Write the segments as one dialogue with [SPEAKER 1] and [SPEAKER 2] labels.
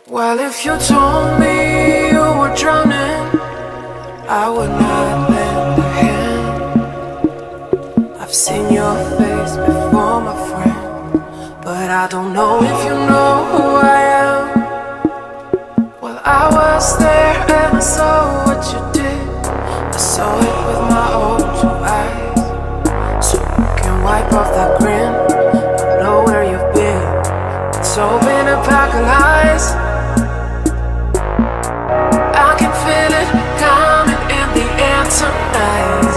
[SPEAKER 1] Well, if you told me you were drowning, I would not lend a hand. I've seen your face before, my friend, but I don't know if you know who I am. Well, I was there and I saw what you did. I saw it with my own two eyes. So you can wipe off that grin. I know where you've been. It's all been a pack of lies. I can feel it coming in the air tonight.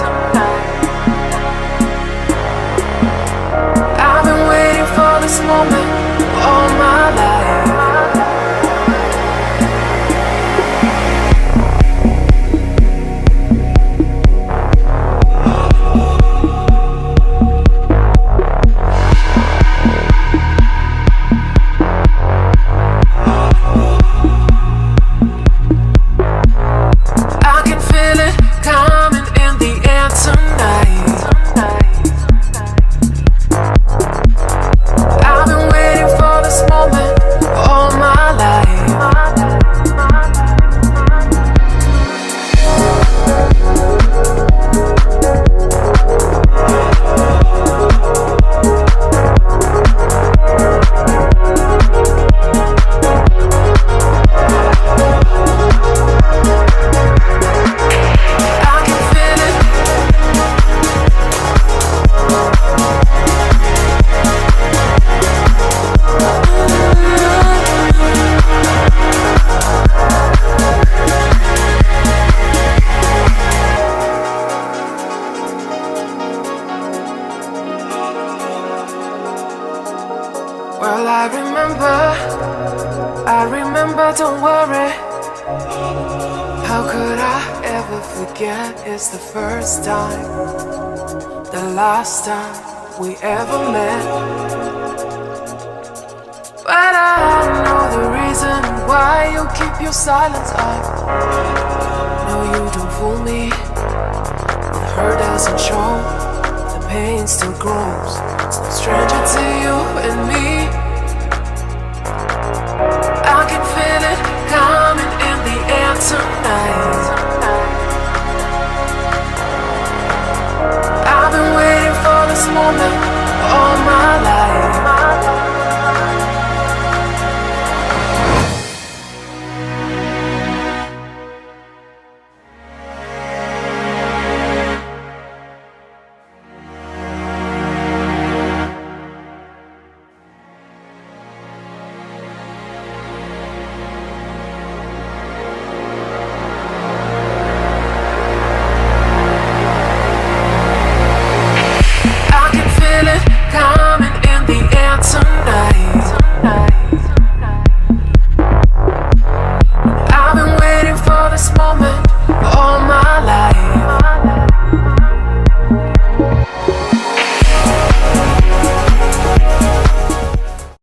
[SPEAKER 1] I've been waiting for this moment all my life. Well, I remember, don't worry. How could I ever forget? It's the first time, the last time we ever met. But I know the reason why you keep your silence up. No, you don't fool me. The hurt doesn't show, the pain still grows. It's no stranger to you and me.